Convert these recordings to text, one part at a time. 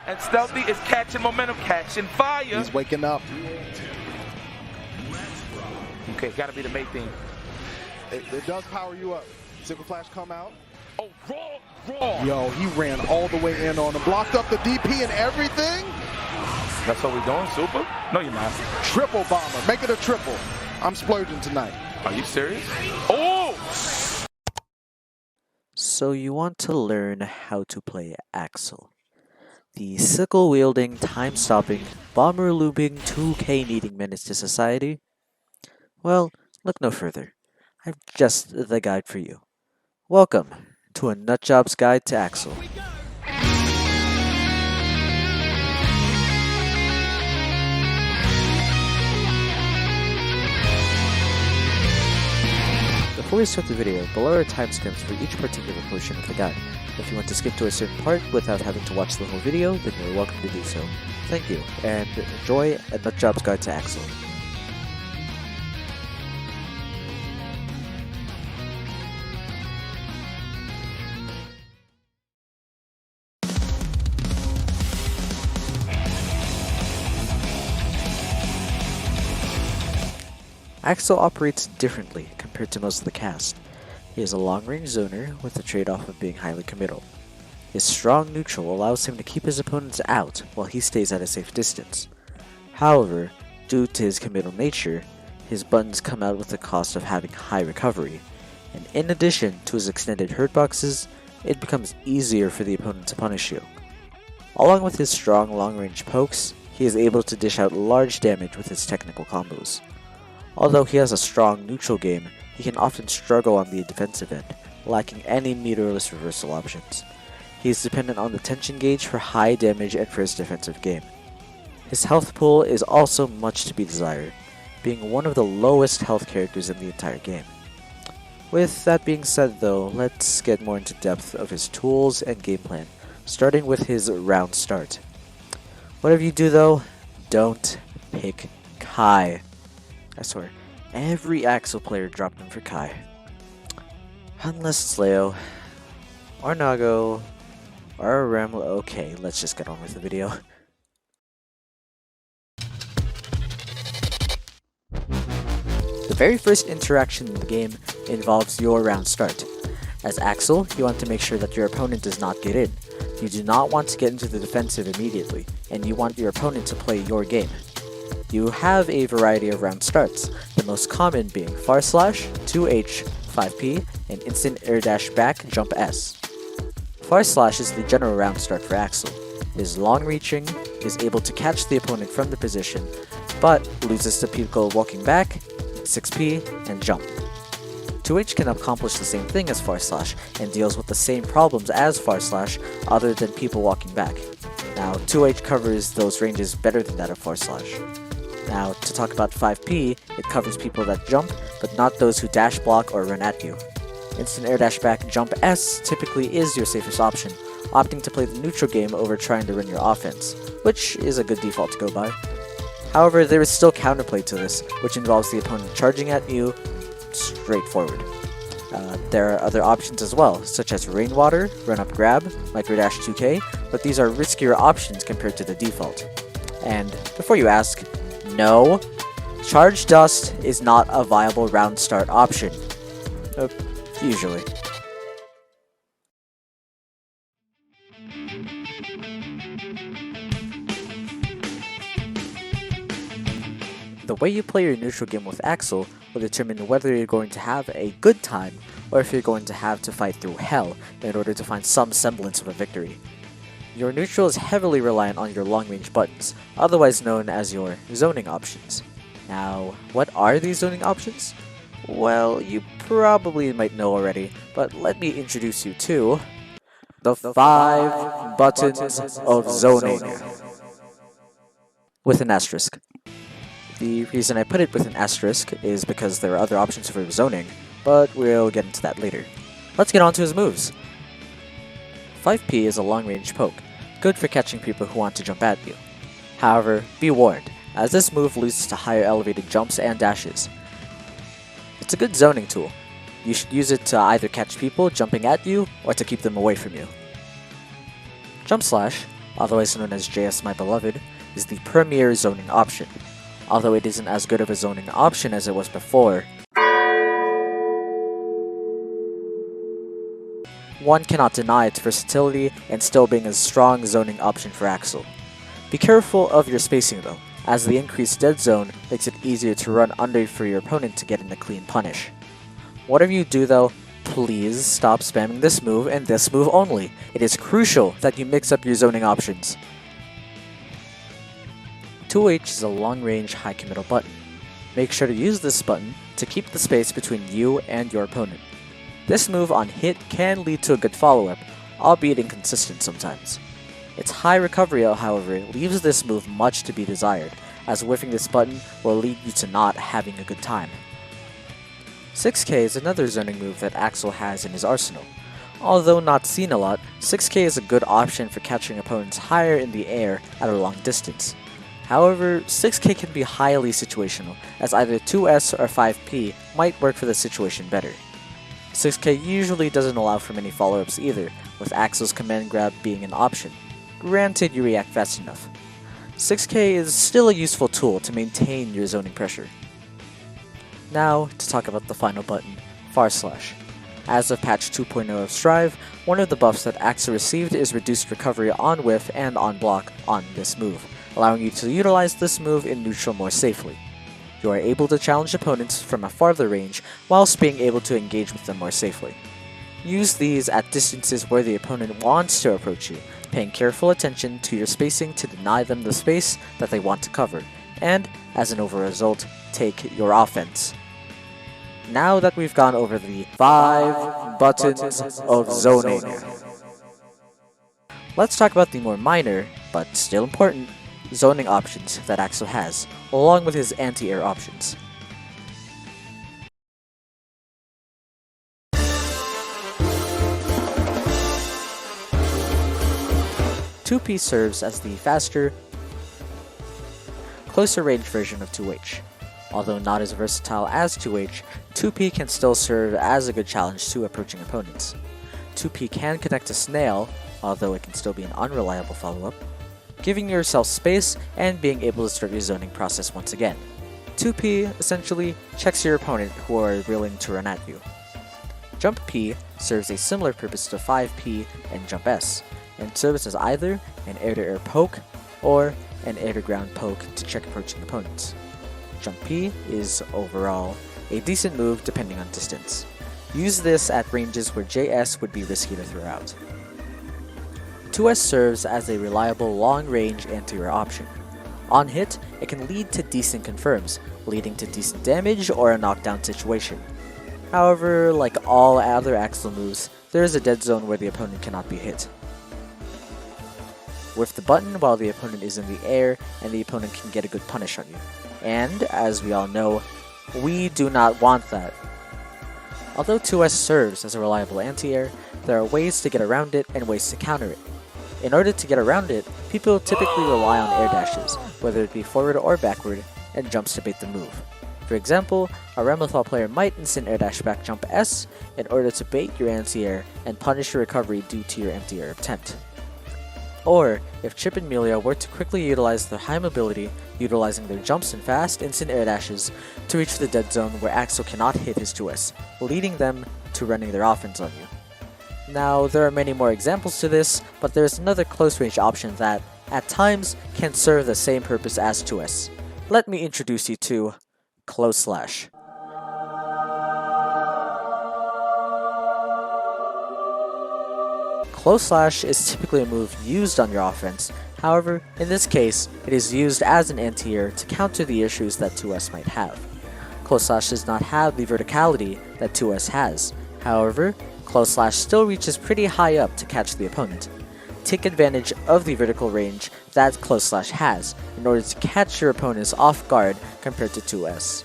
And Stealthy is catching momentum, catching fire. He's waking up. Okay, gotta be the main thing. It does power you up. Sickle Flash come out. Oh, raw. Yo, he ran all the way in on him. Blocked up the DP and everything. That's what we're doing, Super? No, you're not. Triple bomber. Make it a triple. I'm splurging tonight. Are you serious? Oh! So you want to learn how to play Axel, the sickle-wielding, time-stopping, bomber-looping, 2K needing menace to society? Well, look no further. I've just the guide for you. Welcome to a Nutjob's Guide to Axel. Before we start the video, below are timestamps for each particular portion of the guide. If you want to skip to a certain part without having to watch the whole video, then you're welcome to do so. Thank you, and enjoy a Nutjob's Guide to Axel. Axel operates differently compared to most of the cast. He is a long-range zoner with the trade-off of being highly committal. His strong neutral allows him to keep his opponents out while he stays at a safe distance. However, due to his committal nature, his buttons come out with the cost of having high recovery, and in addition to his extended hurt boxes, it becomes easier for the opponent to punish you. Along with his strong long-range pokes, he is able to dish out large damage with his technical combos. Although he has a strong neutral game, he can often struggle on the defensive end, lacking any meterless reversal options. He is dependent on the tension gauge for high damage and for his defensive game. His health pool is also much to be desired, being one of the lowest health characters in the entire game. With that being said though, let's get more into depth of his tools and game plan, starting with his round start. Whatever you do though, don't pick Kai. I swear, every Axel player dropped him for Kai. Unless it's Leo, or Nago, or Ramla. Okay, let's just get on with the video. The very first interaction in the game involves your round start. As Axel, you want to make sure that your opponent does not get in. You do not want to get into the defensive immediately, and you want your opponent to play your game. You have a variety of round starts, the most common being Far Slash, 2H, 5P, and Instant Air Dash Back Jump S. Far Slash is the general round start for Axel. It is long-reaching, is able to catch the opponent from the position, but loses to people walking back, 6P, and jump. 2H can accomplish the same thing as Far Slash, and deals with the same problems as Far Slash, other than people walking back. Now, 2H covers those ranges better than that of Far Slash. Now, to talk about 5P, it covers people that jump, but not those who dash block or run at you. Instant Air Dash Back Jump S typically is your safest option, opting to play the neutral game over trying to run your offense, which is a good default to go by. However, there is still counterplay to this, which involves the opponent charging at you straightforward. There are other options as well, such as Rainwater, Run Up Grab, Micro Dash 2K, but these are riskier options compared to the default. And before you ask, no, Charge Dust is not a viable round start option. Usually. The way you play your neutral game with Axel will determine whether you're going to have a good time or if you're going to have to fight through hell in order to find some semblance of a victory. Your neutral is heavily reliant on your long-range buttons, otherwise known as your zoning options. Now, what are these zoning options? Well, you probably might know already, but let me introduce you to the 5 buttons of zoning. With an asterisk. The reason I put it with an asterisk is because there are other options for zoning, but we'll get into that later. Let's get on to his moves. 5P is a long-range poke, good for catching people who want to jump at you. However, be warned, as this move leads to higher elevated jumps and dashes. It's a good zoning tool. You should use it to either catch people jumping at you or to keep them away from you. Jump Slash, otherwise known as JS My Beloved, is the premier zoning option. Although it isn't as good of a zoning option as it was before, one cannot deny its versatility and still being a strong zoning option for Axel. Be careful of your spacing though, as the increased dead zone makes it easier to run under for your opponent to get in a clean punish. Whatever you do though, please stop spamming this move and this move only. It is crucial that you mix up your zoning options. 2H is a long-range high committal button. Make sure to use this button to keep the space between you and your opponent. This move on hit can lead to a good follow-up, albeit inconsistent sometimes. Its high recovery, however, leaves this move much to be desired, as whiffing this button will lead you to not having a good time. 6K is another zoning move that Axel has in his arsenal. Although not seen a lot, 6K is a good option for catching opponents higher in the air at a long distance. However, 6K can be highly situational, as either 2S or 5P might work for the situation better. 6K usually doesn't allow for many follow-ups either, with Axel's command grab being an option. Granted, you react fast enough. 6K is still a useful tool to maintain your zoning pressure. Now, to talk about the final button, Far Slash. As of patch 2.0 of Strive, one of the buffs that Axel received is reduced recovery on whiff and on block on this move, allowing you to utilize this move in neutral more safely. You are able to challenge opponents from a farther range whilst being able to engage with them more safely. Use these at distances where the opponent wants to approach you, paying careful attention to your spacing to deny them the space that they want to cover, and, as an overall result, take your offense. Now that we've gone over the 5 buttons of zoning, let's talk about the more minor, but still important, zoning options that Axel has, along with his anti-air options. "2P serves as the faster, closer range version of 2H. Although not as versatile as 2H, 2P can still serve as a good challenge to approaching opponents. 2P can connect a snail, although it can still be an unreliable follow-up, giving yourself space and being able to start your zoning process once again. 2P essentially checks your opponent who are willing to run at you. Jump P serves a similar purpose to 5P and Jump S, and serves as either an air-to-air poke or an air-to-ground poke to check approaching opponents. Jump P is, overall, a decent move depending on distance. Use this at ranges where JS would be risky to throw out. 2S serves as a reliable long-range anti-air option. On hit, it can lead to decent confirms, leading to decent damage or a knockdown situation. However, like all other Axel moves, there is a dead zone where the opponent cannot be hit. Whiff the button while the opponent is in the air, and the opponent can get a good punish on you. And, as we all know, we do not want that. Although 2S serves as a reliable anti-air, there are ways to get around it and ways to counter it. In order to get around it, people typically rely on air dashes, whether it be forward or backward, and jumps to bait the move. For example, a Ramlethal player might instant air dash back jump S in order to bait your anti-air and punish your recovery due to your anti-air attempt. Or, if Chip and Melia were to quickly utilize their high mobility, utilizing their jumps and fast instant air dashes to reach the dead zone where Axel cannot hit his 2S, leading them to running their offense on you. Now, there are many more examples to this, but there is another close range option that, at times, can serve the same purpose as 2S. Let me introduce you to Close Slash. Close Slash is typically a move used on your offense, however, in this case, it is used as an anti-air to counter the issues that 2S might have. Close Slash does not have the verticality that 2S has, however, Close Slash still reaches pretty high up to catch the opponent. Take advantage of the vertical range that Close Slash has in order to catch your opponents off guard compared to 2S.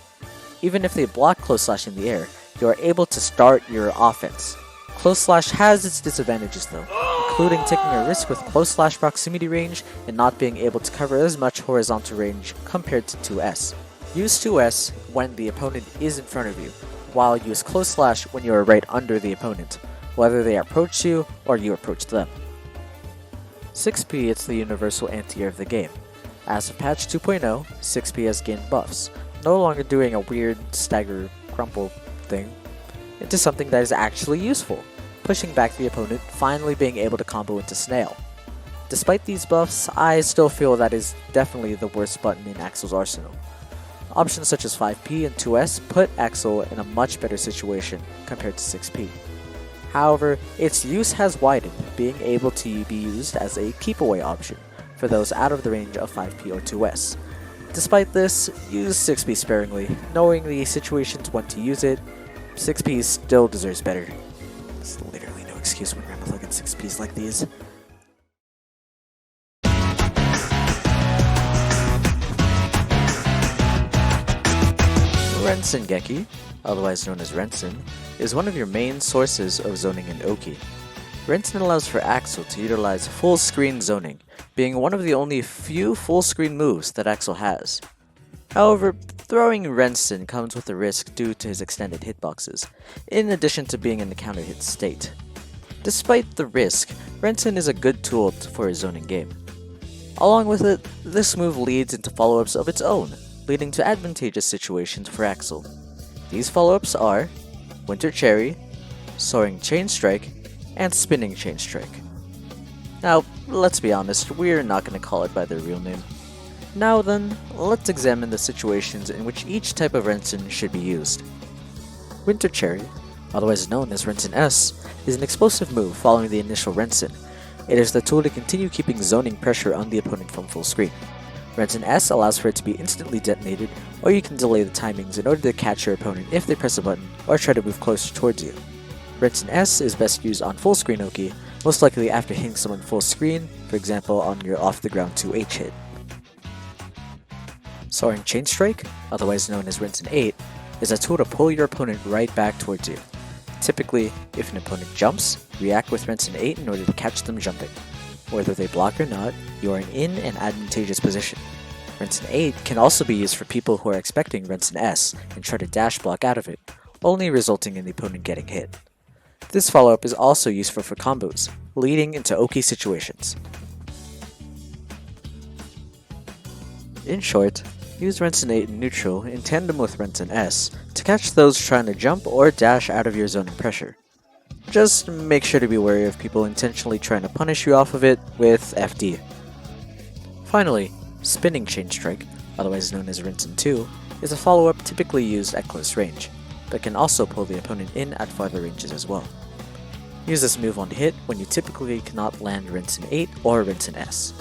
Even if they block Close Slash in the air, you are able to start your offense. Close Slash has its disadvantages though, including taking a risk with Close Slash proximity range and not being able to cover as much horizontal range compared to 2S. Use 2S when the opponent is in front of you, while use Close Slash when you are right under the opponent, whether they approach you or you approach them. 6P is the universal anti-air of the game. As of patch 2.0, 6P has gained buffs, no longer doing a weird stagger crumple thing, into something that is actually useful, pushing back the opponent, finally being able to combo into Snail. Despite these buffs, I still feel that is definitely the worst button in Axel's arsenal. Options such as 5P and 2S put Axel in a much better situation compared to 6P. However, its use has widened, being able to be used as a keep away option for those out of the range of 5P or 2S. Despite this, use 6P sparingly, knowing the situations when to use it. 6P still deserves better. There's literally no excuse when we're looking at 6Ps like these. Rensengeki, otherwise known as Rensen, is one of your main sources of zoning in Oki. Rensen allows for Axel to utilize full screen zoning, being one of the only few full screen moves that Axel has. However, throwing Rensen comes with a risk due to his extended hitboxes, in addition to being in the counter hit state. Despite the risk, Rensen is a good tool for a zoning game. Along with it, this move leads into follow-ups of its own, leading to advantageous situations for Axel. These follow-ups are Winter Cherry, Soaring Chain Strike, and Spinning Chain Strike. Now, let's be honest, we're not going to call it by their real name. Now then, let's examine the situations in which each type of Rensen should be used. Winter Cherry, otherwise known as Rensen S, is an explosive move following the initial Rensen. It is the tool to continue keeping zoning pressure on the opponent from full screen. Rensen S allows for it to be instantly detonated, or you can delay the timings in order to catch your opponent if they press a button or try to move closer towards you. Rensen S is best used on full screen Oki, most likely after hitting someone full screen, for example on your off the ground 2H hit. Soaring Chain Strike, otherwise known as Rensen 8, is a tool to pull your opponent right back towards you. Typically, if an opponent jumps, react with Rensen 8 in order to catch them jumping. Whether they block or not, you are in an advantageous position. Rensen 8 can also be used for people who are expecting Rensen S and try to dash block out of it, only resulting in the opponent getting hit. This follow-up is also useful for combos, leading into Oki situations. In short, use Rensen 8 in neutral in tandem with Rensen S to catch those trying to jump or dash out of your zoning pressure. Just make sure to be wary of people intentionally trying to punish you off of it with FD. Finally, Spinning Chain Strike, otherwise known as Rensen 2, is a follow-up typically used at close range, but can also pull the opponent in at farther ranges as well. Use this move on hit when you typically cannot land Rensen 8 or Rensen S.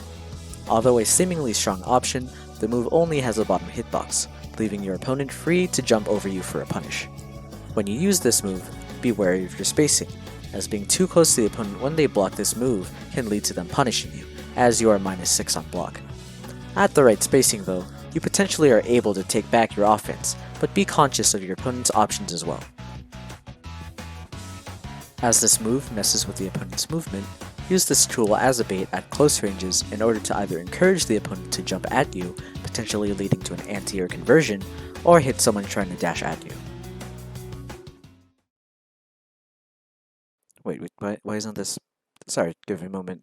Although a seemingly strong option, the move only has a bottom hitbox, leaving your opponent free to jump over you for a punish. When you use this move, be wary of your spacing, as being too close to the opponent when they block this move can lead to them punishing you, as you are -6 on block. At the right spacing though, you potentially are able to take back your offense, but be conscious of your opponent's options as well. As this move messes with the opponent's movement, use this tool as a bait at close ranges in order to either encourage the opponent to jump at you, potentially leading to an anti-air conversion, or hit someone trying to dash at you. Wait, why isn't this? Sorry, give me a moment.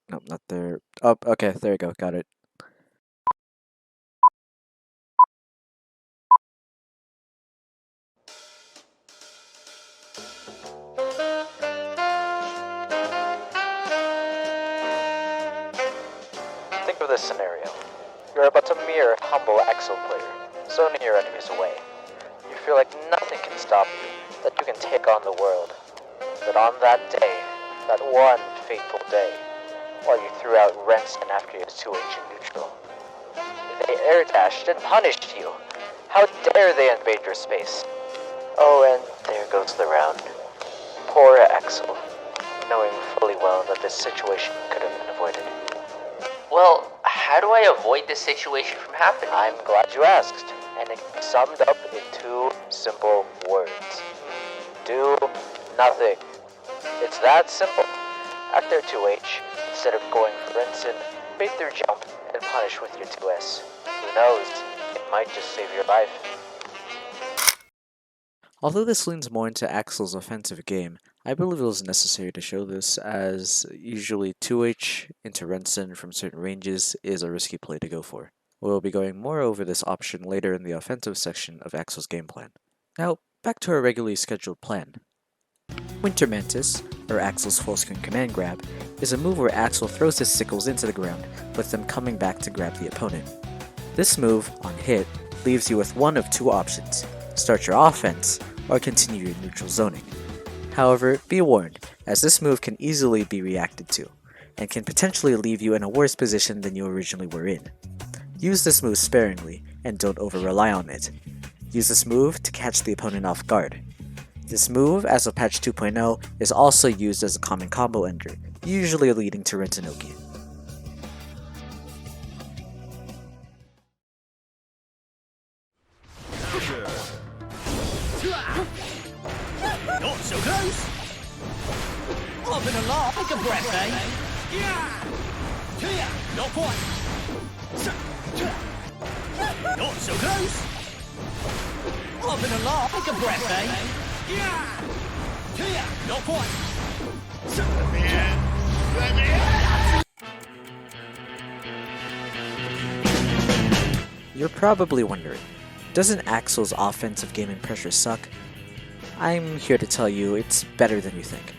No, not there. Oh, okay, there you go, got it. Think of this scenario. You're about to mirror humble Axel player, zoning your enemies away. You feel like nothing can stop you, that you can take on the world. But on that day, that one fateful day, while you threw out Rensen after your 2H in neutral, they air dashed and punished you. How dare they invade your space? Oh, and there goes the round. Poor Axel, knowing fully well that this situation could have been avoided. Well, how do I avoid this situation from happening? I'm glad you asked, and it can be summed up in 2 simple words. Do nothing. It's that simple. At their 2H, instead of going for Rensen, bait their jump and punish with your 2S. Who knows, it might just save your life. Although this leans more into Axel's offensive game, I believe it was necessary to show this, as usually 2H into Rensen from certain ranges is a risky play to go for. We'll be going more over this option later in the offensive section of Axel's game plan. Now, back to our regularly scheduled plan. Winter Mantis, or Axel's full screen command grab, is a move where Axel throws his sickles into the ground, with them coming back to grab the opponent. This move, on hit, leaves you with one of two options: start your offense, or continue your neutral zoning. However, be warned, as this move can easily be reacted to, and can potentially leave you in a worse position than you originally were in. Use this move sparingly, and don't over-rely on it. Use this move to catch the opponent off guard. This move, as of patch 2.0, is also used as a common combo ender, usually leading to Rensen Oki. Not so close! I've been alive, take a breath, eh? Yeah! Not quite! Not so close! I've been alive, take a breath, eh? Yeah! Not quite! You're probably wondering, doesn't Axel's offensive game and pressure suck? I'm here to tell you it's better than you think.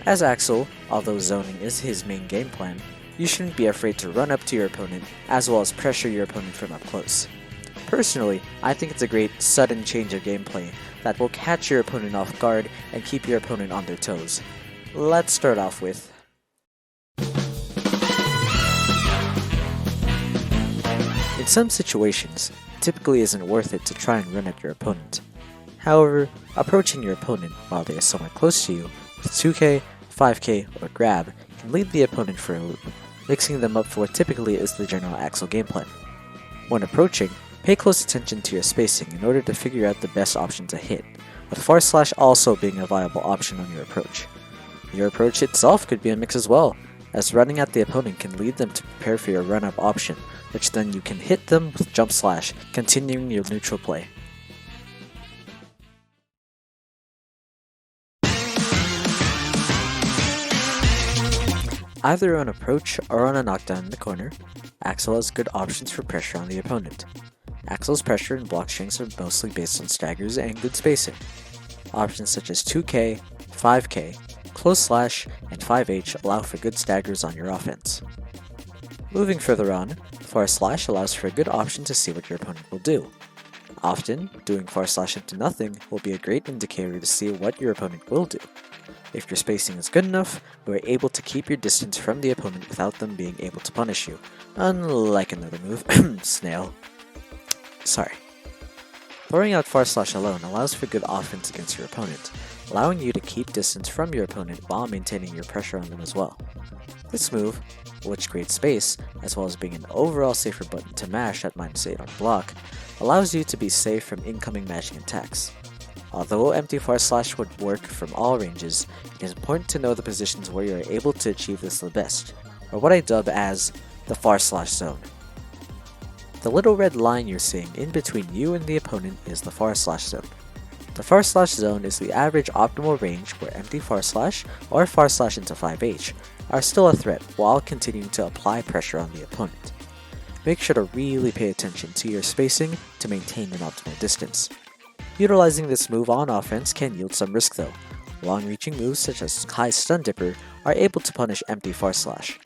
As Axel, although zoning is his main game plan, you shouldn't be afraid to run up to your opponent as well as pressure your opponent from up close. Personally, I think it's a great sudden change of gameplay that will catch your opponent off guard and keep your opponent on their toes. Let's start off with in some situations, it typically isn't worth it to try and run at your opponent. However, approaching your opponent while they are somewhat close to you with 2k, 5k, or grab can lead the opponent for a loop, mixing them up for what typically is the general Axel game plan. When approaching, pay close attention to your spacing in order to figure out the best option to hit, with far slash also being a viable option on your approach. Your approach itself could be a mix as well, as running at the opponent can lead them to prepare for your run-up option, which then you can hit them with jump slash, continuing your neutral play. Either on approach or on a knockdown in the corner, Axel has good options for pressure on the opponent. Axel's pressure and block strengths are mostly based on staggers and good spacing. Options such as 2k, 5k, close slash, and 5h allow for good staggers on your offense. Moving further on, far slash allows for a good option to see what your opponent will do. Often, doing far slash into nothing will be a great indicator to see what your opponent will do. If your spacing is good enough, you are able to keep your distance from the opponent without them being able to punish you, unlike another move, snail. Sorry. Throwing out far slash alone allows for good offense against your opponent, allowing you to keep distance from your opponent while maintaining your pressure on them as well. This move, which creates space, as well as being an overall safer button to mash at -8 on block, allows you to be safe from incoming mashing attacks. Although empty far slash would work from all ranges, it is important to know the positions where you are able to achieve this the best, or what I dub as the far slash zone. The little red line you're seeing in between you and the opponent is the far slash zone. The far slash zone is the average optimal range where empty far slash or far slash into 5h are still a threat while continuing to apply pressure on the opponent. Make sure to really pay attention to your spacing to maintain an optimal distance. Utilizing this move on offense can yield some risk though. Long-reaching moves such as high stun dipper are able to punish empty far slash.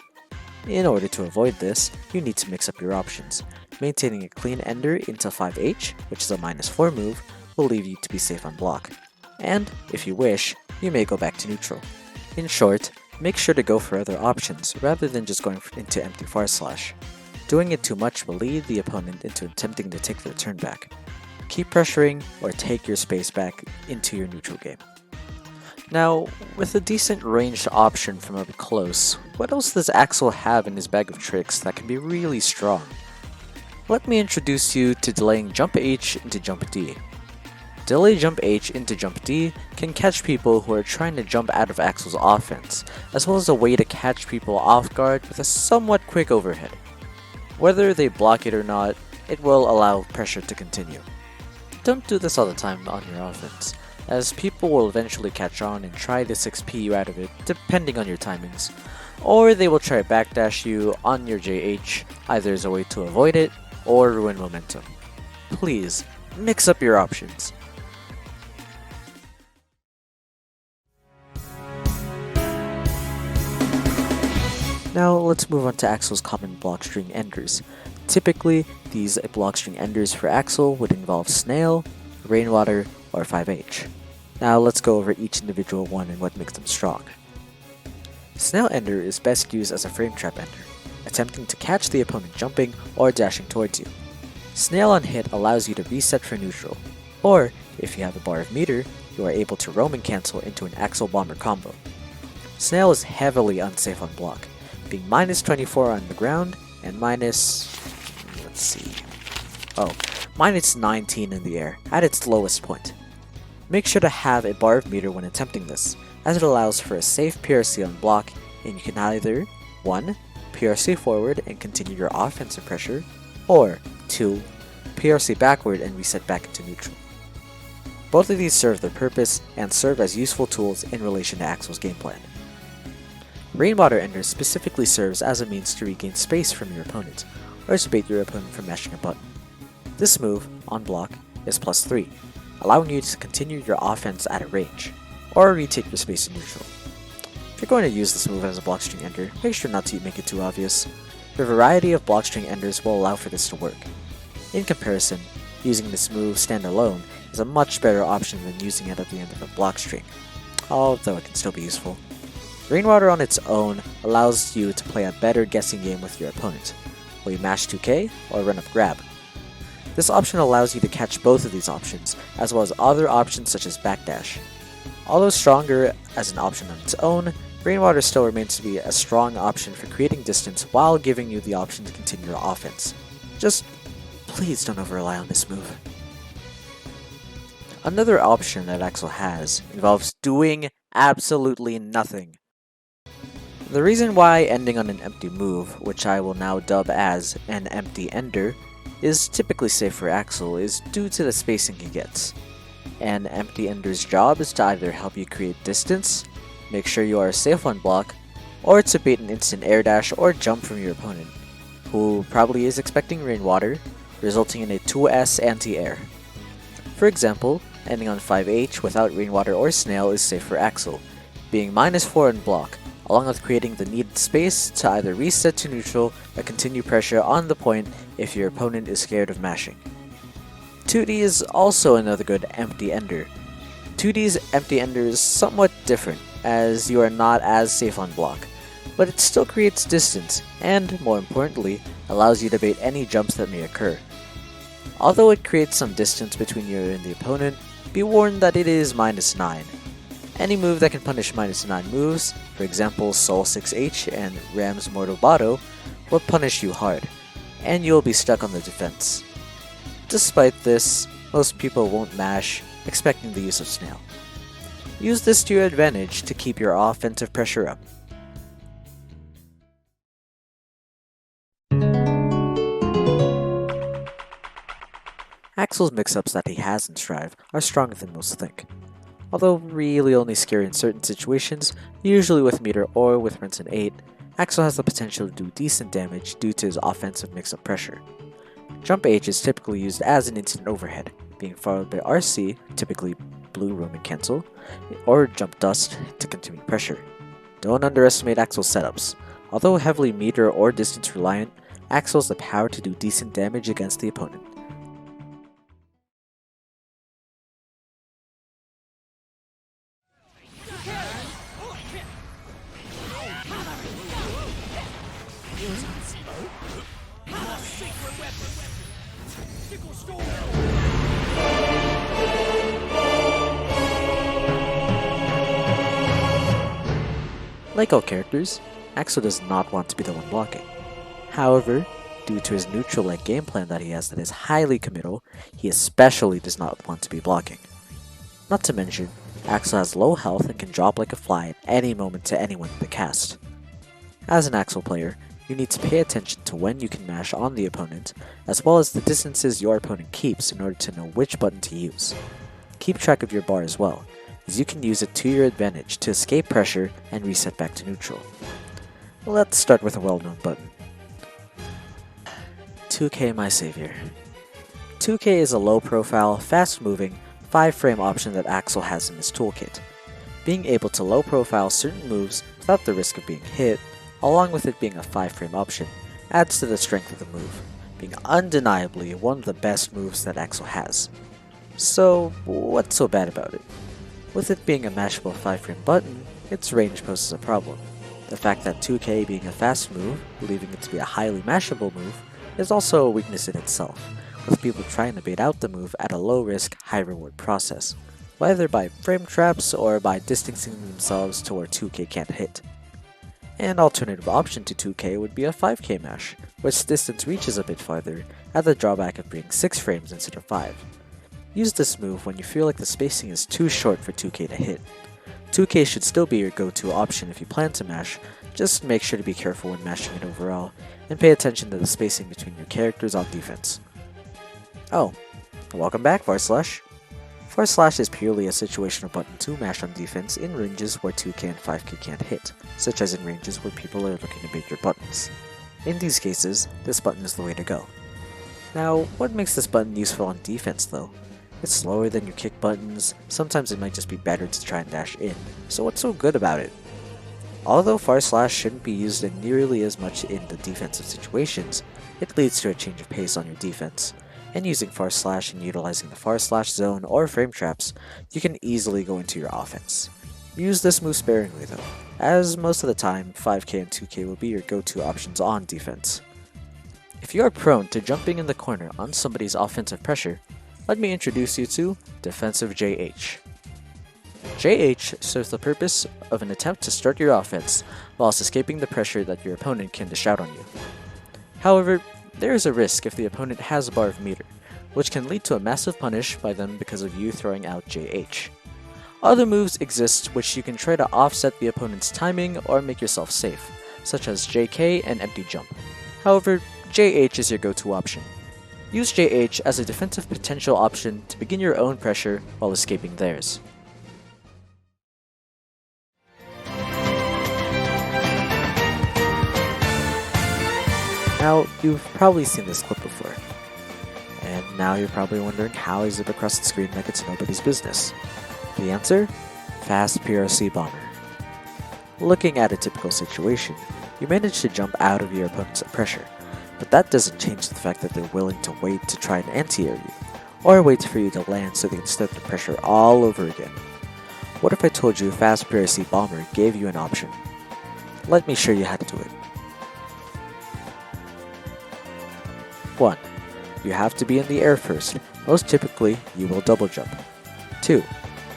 In order to avoid this, you need to mix up your options. Maintaining a clean ender into 5h, which is a -4 move, will leave you to be safe on block. And, if you wish, you may go back to neutral. In short, make sure to go for other options rather than just going into empty far slash. Doing it too much will lead the opponent into attempting to take their turn back. Keep pressuring or take your space back into your neutral game. Now, with a decent ranged option from up close, what else does Axel have in his bag of tricks that can be really strong? Let me introduce you to delaying jump H into jump D. Delay jump H into jump D can catch people who are trying to jump out of Axel's offense, as well as a way to catch people off guard with a somewhat quick overhead. Whether they block it or not, it will allow pressure to continue. Don't do this all the time on your offense. as people will eventually catch on and try to 6p you out of it, depending on your timings. Or they will try to backdash you on your JH, either as a way to avoid it or ruin momentum. Please, mix up your options. Now let's move on to Axel's common blockstring enders. Typically, these blockstring enders for Axel would involve Snail, Rainwater, or 5H. Now let's go over each individual one and what makes them strong. Snail Ender is best used as a frame trap ender, attempting to catch the opponent jumping or dashing towards you. Snail on hit allows you to reset for neutral, or if you have a bar of meter, you are able to roam and cancel into an Axel Bomber combo. Snail is heavily unsafe on block, being minus 24 on the ground and minus 19 in the air at its lowest point. Make sure to have a bar of meter when attempting this, as it allows for a safe PRC on block, and you can either 1. PRC forward and continue your offensive pressure, or 2. PRC backward and reset back into neutral. Both of these serve their purpose and serve as useful tools in relation to Axel's game plan. Rainwater Ender specifically serves as a means to regain space from your opponent, or to bait your opponent from mashing a button. This move, on block, is plus 3, allowing you to continue your offense at a range, or retake your space in neutral. If you're going to use this move as a blockstring ender, make sure not to make it too obvious. The variety of blockstring enders will allow for this to work. In comparison, using this move standalone is a much better option than using it at the end of a blockstring, although it can still be useful. Rainwater on its own allows you to play a better guessing game with your opponent. Will you mash 2k or run up grab? This option allows you to catch both of these options, as well as other options such as backdash. Although stronger as an option on its own, Rainwater still remains to be a strong option for creating distance while giving you the option to continue your offense. Just please don't over-rely on this move. Another option that Axel has involves doing absolutely nothing. The reason why ending on an empty move, which I will now dub as an empty ender, is typically safe for Axel is due to the spacing he gets. An empty ender's job is to either help you create distance, make sure you are safe on block, or to bait an instant air dash or jump from your opponent, who probably is expecting Rainwater, resulting in a 2S anti-air. For example, ending on 5H without Rainwater or Snail is safe for Axel, being minus 4 on block, along with creating the needed space to either reset to neutral or continue pressure on the point if your opponent is scared of mashing. 2D is also another good empty ender. 2D's empty ender is somewhat different, as you are not as safe on block, but it still creates distance, and, more importantly, allows you to bait any jumps that may occur. Although it creates some distance between you and the opponent, be warned that it is minus 9. Any move that can punish minus 9 moves, for example Soul 6H and Ram's Mortal Botto, will punish you hard, and you'll be stuck on the defense. Despite this, most people won't mash, expecting the use of Snail. Use this to your advantage to keep your offensive pressure up. Axel's mix-ups that he has in Strive are stronger than most think. Although really only scary in certain situations, usually with meter or with Rinse and 8, Axel has the potential to do decent damage due to his offensive mix-up pressure. Jump H is typically used as an instant overhead, being followed by RC, typically blue roam and cancel, or Jump Dust to continue pressure. Don't underestimate Axel's setups. Although heavily meter or distance reliant, Axel has the power to do decent damage against the opponent. Like all characters, Axel does not want to be the one blocking. However, due to his neutral-like game plan that he has that is highly committal, he especially does not want to be blocking. Not to mention, Axel has low health and can drop like a fly at any moment to anyone in the cast. As an Axel player, you need to pay attention to when you can mash on the opponent, as well as the distances your opponent keeps in order to know which button to use. keep track of your bar as well, as you can use it to your advantage to escape pressure and reset back to neutral. Let's start with a well-known button. 2K My Savior. 2K is a low-profile, fast-moving, 5-frame option that Axel has in his toolkit. Being able to low-profile certain moves without the risk of being hit, along with it being a 5-frame option, adds to the strength of the move, being undeniably one of the best moves that Axel has. So, what's so bad about it? With it being a mashable 5-frame button, its range poses a problem. The fact that 2K being a fast move, leaving it to be a highly mashable move, is also a weakness in itself, with people trying to bait out the move at a low-risk, high-reward process, whether by frame traps or by distancing themselves to where 2K can't hit. An alternative option to 2K would be a 5K mash, which distance reaches a bit farther, at the drawback of being 6 frames instead of 5. Use this move when you feel like the spacing is too short for 2K to hit. 2K should still be your go-to option if you plan to mash, just make sure to be careful when mashing it overall, and pay attention to the spacing between your characters on defense. Oh, welcome back, /. // is purely a situational button to mash on defense in ranges where 2K and 5K can't hit, such as in ranges where people are looking to bait your buttons. In these cases, this button is the way to go. Now, what makes this button useful on defense though? It's slower than your kick buttons, sometimes it might just be better to try and dash in, so what's so good about it? Although // shouldn't be used in nearly as much in the defensive situations, it leads to a change of pace on your defense, and using / and utilizing the / zone or frame traps, you can easily go into your offense. Use this move sparingly though, as most of the time 5K and 2K will be your go-to options on defense. If you are prone to jumping in the corner on somebody's offensive pressure, let me introduce you to Defensive JH. JH serves the purpose of an attempt to start your offense whilst escaping the pressure that your opponent can dish out on you. However, there is a risk if the opponent has a bar of meter, which can lead to a massive punish by them because of you throwing out JH. Other moves exist which you can try to offset the opponent's timing or make yourself safe, such as JK and empty jump. However, JH is your go-to option. Use JH as a defensive potential option to begin your own pressure while escaping theirs. Now, you've probably seen this clip before, and now you're probably wondering how I zip across the screen like it's nobody's business. The answer? Fast PRC Bomber. Looking at a typical situation, you manage to jump out of your opponent's pressure, but that doesn't change the fact that they're willing to wait to try and anti-air you, or wait for you to land so they can start the pressure all over again. What if I told you Fast PRC Bomber gave you an option? Let me show you how to do it. 1. You have to be in the air first. Most typically, you will double jump. 2.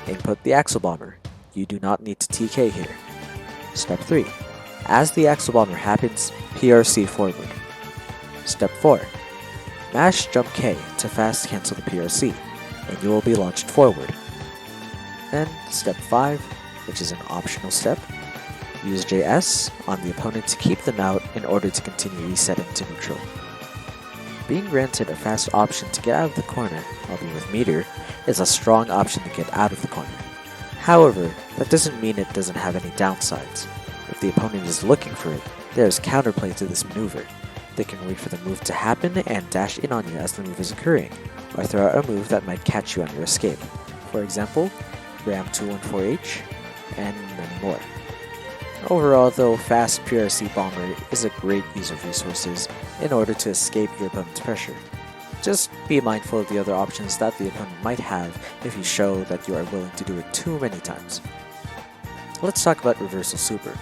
Input the Axle Bomber. You do not need to TK here. Step 3. As the Axle Bomber happens, PRC forward. Step 4. Mash jump K to fast cancel the PRC, and you will be launched forward. Then, Step 5, which is an optional step, use JS on the opponent to keep them out in order to continue resetting to neutral. Being granted a fast option to get out of the corner, albeit with meter, is a strong option to get out of the corner. However, that doesn't mean it doesn't have any downsides. If the opponent is looking for it, there is counterplay to this maneuver. They can wait for the move to happen and dash in on you as the move is occurring, or throw out a move that might catch you on your escape. For example, Ram 214H, and many more. Overall though, Fast PRC Bomber is a great use of resources in order to escape your opponent's pressure. Just be mindful of the other options that the opponent might have if you show that you are willing to do it too many times. Let's talk about Reversal Super.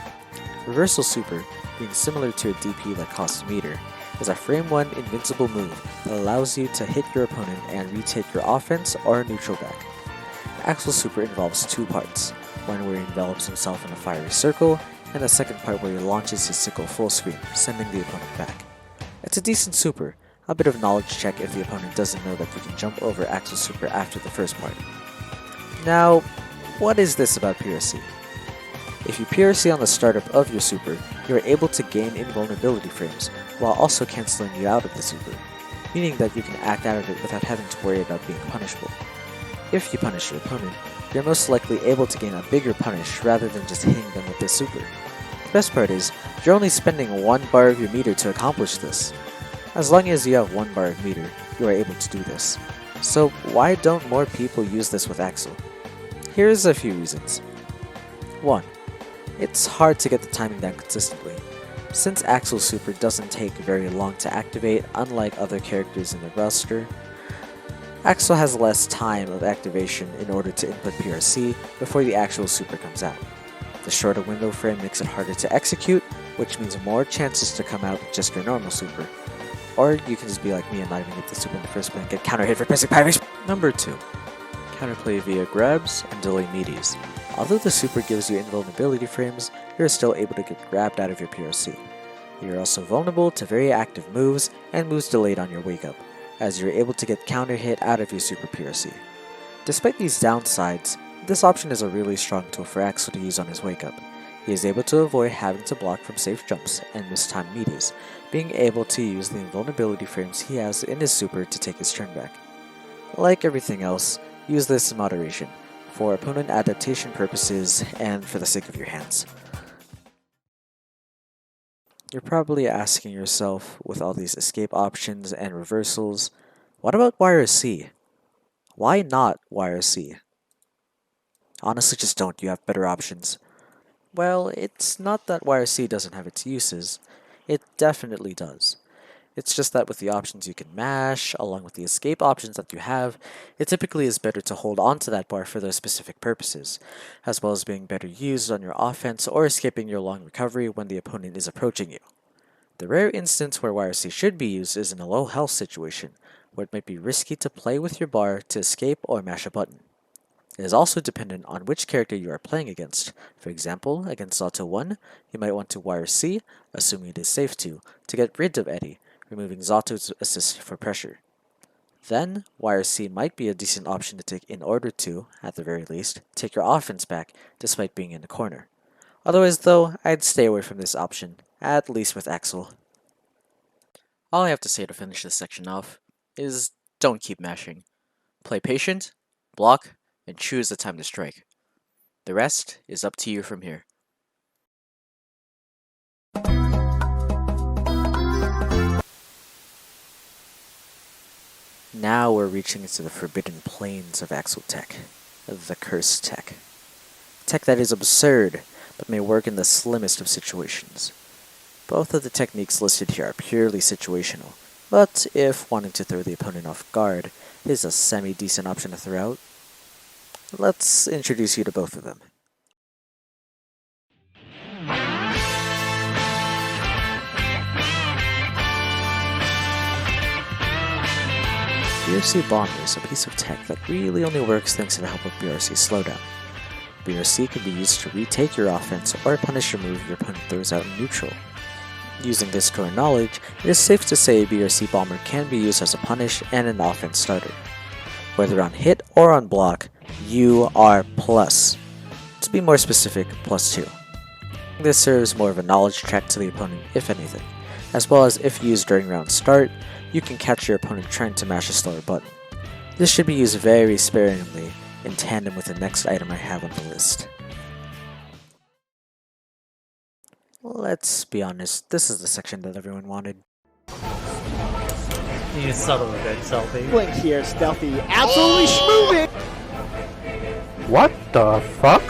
Reversal Super, being similar to a DP that costs meter, is a frame 1 invincible move that allows you to hit your opponent and retake your offense or neutral back. Axel Super involves 2 parts, one where he envelops himself in a fiery circle, and the second part where he launches his sickle full screen, sending the opponent back. It's a decent super, a bit of knowledge check if the opponent doesn't know that you can jump over Axel Super after the first part. Now, what is this about PRC? If you PRC on the startup of your super, you are able to gain invulnerability frames, while also cancelling you out of the super, meaning that you can act out of it without having to worry about being punishable. if you punish your opponent, you're most likely able to gain a bigger punish rather than just hitting them with this super. The best part is, you're only spending 1 bar of your meter to accomplish this. As long as you have 1 bar of meter, you are able to do this. So why don't more people use this with Axel? Here's a few reasons. 1. It's hard to get the timing down consistently. Since Axel's super doesn't take very long to activate, unlike other characters in the roster, Axel has less time of activation in order to input PRC before the actual super comes out. The shorter window frame makes it harder to execute, which means more chances to come out with just your normal super. Or you can just be like me and not even get the super in the first place and get counter hit for pressing pirates. Number 2. Counterplay via grabs and delay meaties. Although the super gives you invulnerability frames, you're still able to get grabbed out of your PRC. You're also vulnerable to very active moves and moves delayed on your wake up, as you're able to get counter hit out of your super PRC. Despite these downsides, this option is a really strong tool for Axel to use on his wake up. He is able to avoid having to block from safe jumps and mistimed meaties, being able to use the invulnerability frames he has in his super to take his turn back. Like everything else, use this in moderation, for opponent adaptation purposes and for the sake of your hands. You're probably asking yourself, with all these escape options and reversals, what about Wire C? Why not Wire C? Honestly, just don't. You have better options. Well, it's not that Wire C doesn't have its uses. It definitely does. It's just that with the options you can mash, along with the escape options that you have, it typically is better to hold onto that bar for those specific purposes, as well as being better used on your offense or escaping your long recovery when the opponent is approaching you. The rare instance where Wire C should be used is in a low health situation, where it might be risky to play with your bar to escape or mash a button. It is also dependent on which character you are playing against. For example, against Zato 1, you might want to Wire C, assuming it is safe to get rid of Eddie, removing Zato's assist for pressure. Then, Wire C might be a decent option to take in order to, at the very least, take your offense back despite being in the corner. Otherwise though, I'd stay away from this option, at least with Axel. All I have to say to finish this section off is don't keep mashing. Play patient, block, and choose the time to strike. The rest is up to you from here. Now we're reaching into the forbidden plains of Axel tech, the cursed tech. Tech that is absurd, but may work in the slimmest of situations. Both of the techniques listed here are purely situational, but if wanting to throw the opponent off guard is a semi-decent option to throw out, let's introduce you to both of them. BRC Bomber is a piece of tech that really only works thanks to the help of BRC Slowdown. BRC can be used to retake your offense or punish your move your opponent throws out in neutral. Using this core knowledge, it is safe to say BRC Bomber can be used as a punish and an offense starter. Whether on hit or on block, you are plus. To be more specific, +2. This serves more of a knowledge check to the opponent, if anything, as well as if used during round start, you can catch your opponent trying to mash a slower button. This should be used very sparingly, in tandem with the next item I have on the list. Let's be honest, this is the section that everyone wanted. You subtle a bit, Stealthy. Blink here, Stealthy. Absolutely schmooving! What the fuck?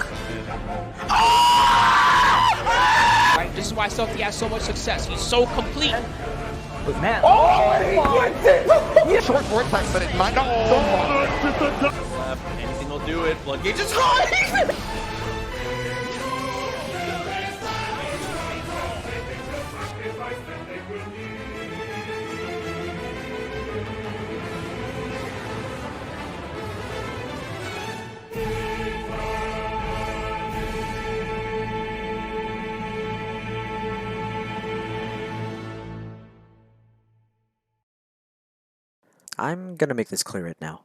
Right, this is why Stealthy has so much success. He's so complete. With Matt. Short vortex, but it might not. Anything will do it. Floodgate just high! I'm gonna make this clear right now.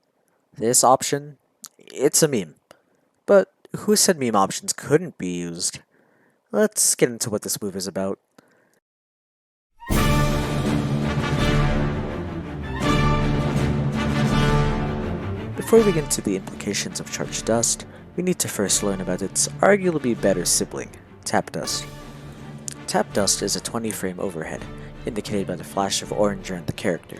This option, it's a meme. But who said meme options couldn't be used? Let's get into what this move is about. before we get into the implications of Charged Dust, we need to first learn about its arguably better sibling, Tap Dust. Tap Dust is a 20 frame overhead, indicated by the flash of orange around the character.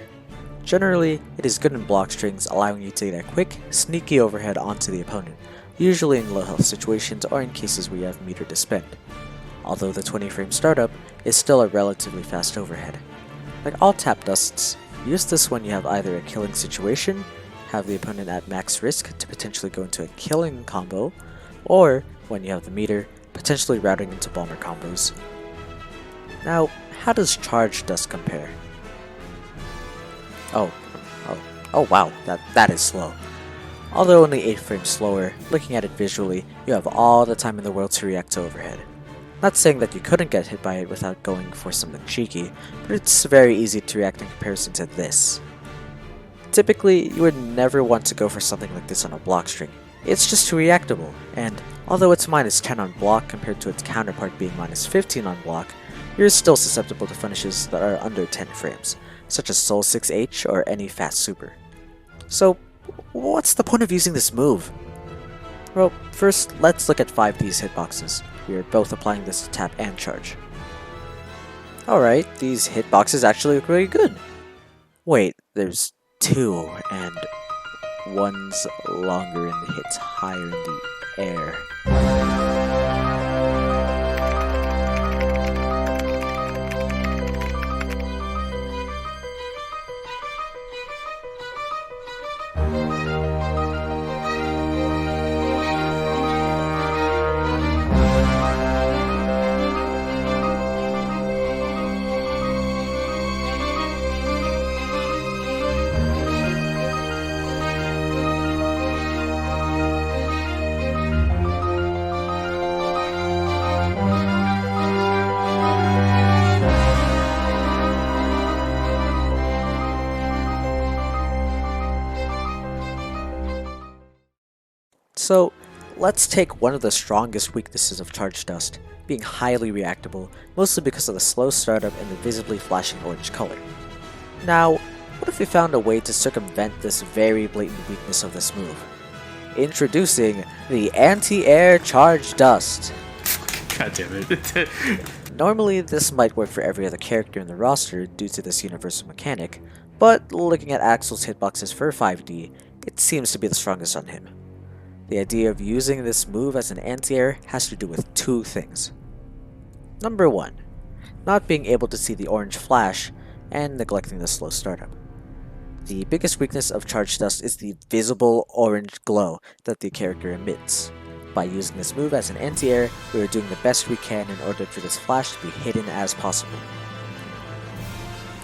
Generally, it is good in block strings, allowing you to get a quick, sneaky overhead onto the opponent, usually in low health situations or in cases where you have meter to spend. Although the 20 frame startup is still a relatively fast overhead. Like all Tap Dusts, use this when you have either a killing situation, have the opponent at max risk to potentially go into a killing combo, or when you have the meter, potentially routing into bomber combos. Now, how does Charged Dust compare? Oh wow, that is slow. Although only 8 frames slower, looking at it visually, you have all the time in the world to react to overhead. Not saying that you couldn't get hit by it without going for something cheeky, but it's very easy to react in comparison to this. Typically, you would never want to go for something like this on a block string. It's just too reactable, and although it's minus 10 on block compared to its counterpart being minus 15 on block, you're still susceptible to finishes that are under 10 frames, such as Soul 6H or any fast super. So, what's the point of using this move? Well, first, let's look at 5D's hitboxes. We are both applying this to tap and charge. Alright, these hitboxes actually look really good. Wait, there's 2, and one's longer and hits higher in the air. So, let's take one of the strongest weaknesses of Charged Dust, being highly reactable, mostly because of the slow startup and the visibly flashing orange color. Now, what if we found a way to circumvent this very blatant weakness of this move? Introducing the Anti-Air Charged Dust! God damn it. Normally, this might work for every other character in the roster due to this universal mechanic, but looking at Axel's hitboxes for 5D, it seems to be the strongest on him. The idea of using this move as an anti-air has to do with 2 things. Number 1, not being able to see the orange flash and neglecting the slow startup. The biggest weakness of Charged Dust is the visible orange glow that the character emits. By using this move as an anti-air, we are doing the best we can in order for this flash to be hidden as possible.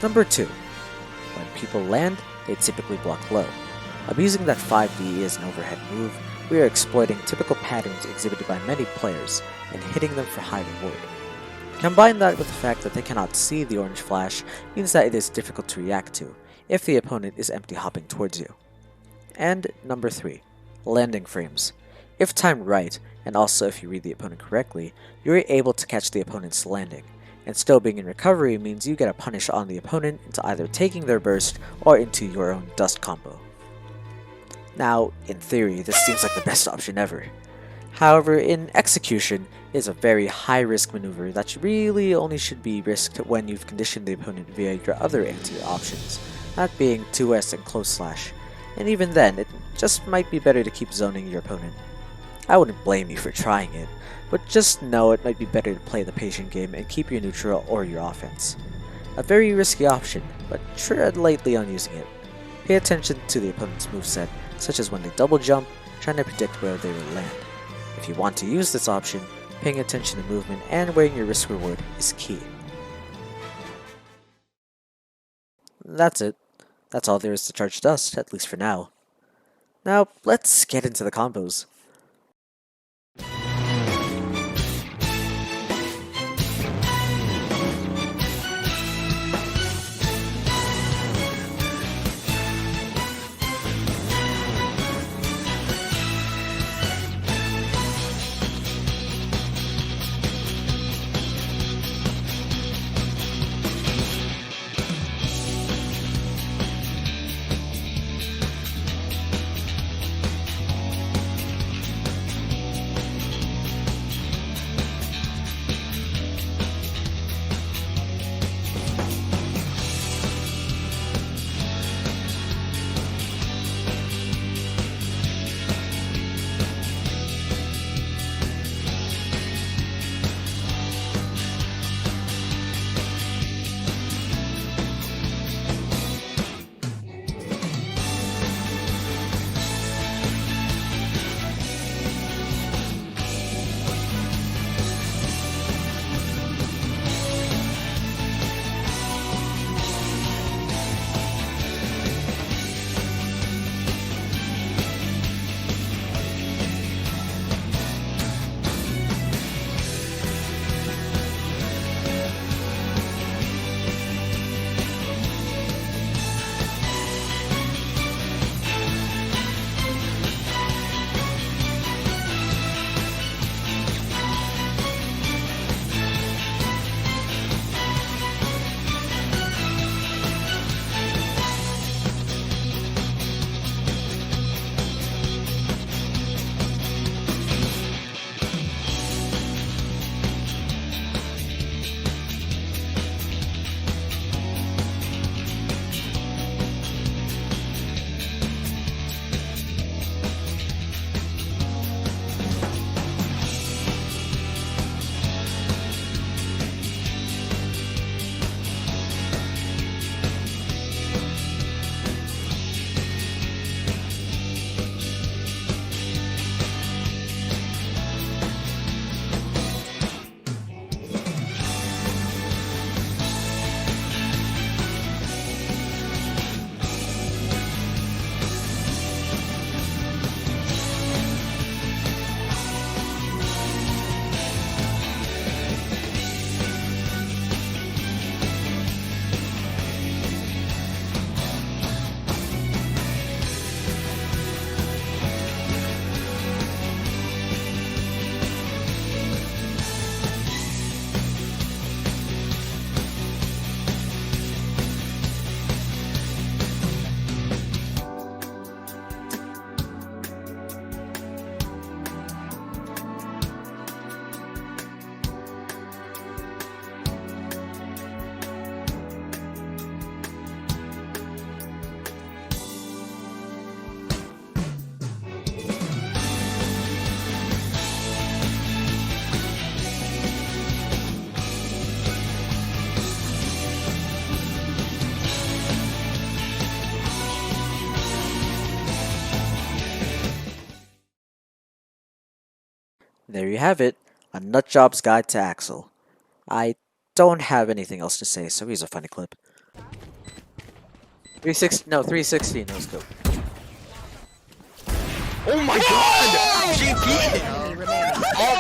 Number 2, when people land, they typically block low. Abusing that 5D is an overhead move, we are exploiting typical patterns exhibited by many players and hitting them for high reward. Combine that with the fact that they cannot see the orange flash means that it is difficult to react to if the opponent is empty hopping towards you. And number 3, landing frames. If timed right, and also if you read the opponent correctly, you are able to catch the opponent's landing, and still being in recovery means you get a punish on the opponent into either taking their burst or into your own dust combo. Now, in theory, this seems like the best option ever. However, in execution, it is a very high-risk maneuver that really only should be risked when you've conditioned the opponent via your other anti options, that being 2S and close slash, and even then, it just might be better to keep zoning your opponent. I wouldn't blame you for trying it, but just know it might be better to play the patient game and keep your neutral or your offense. A very risky option, but tread lightly on using it. Pay attention to the opponent's moveset, such as when they double jump, trying to predict where they will land. If you want to use this option, paying attention to movement and weighing your risk reward is key. That's it. That's all there is to Charged Dust, at least for now. Now, let's get into the combos. There you have it, a Nutjob's guide to Axel. I don't have anything else to say, so here's a funny clip. 360 no scope. Oh my god! GP!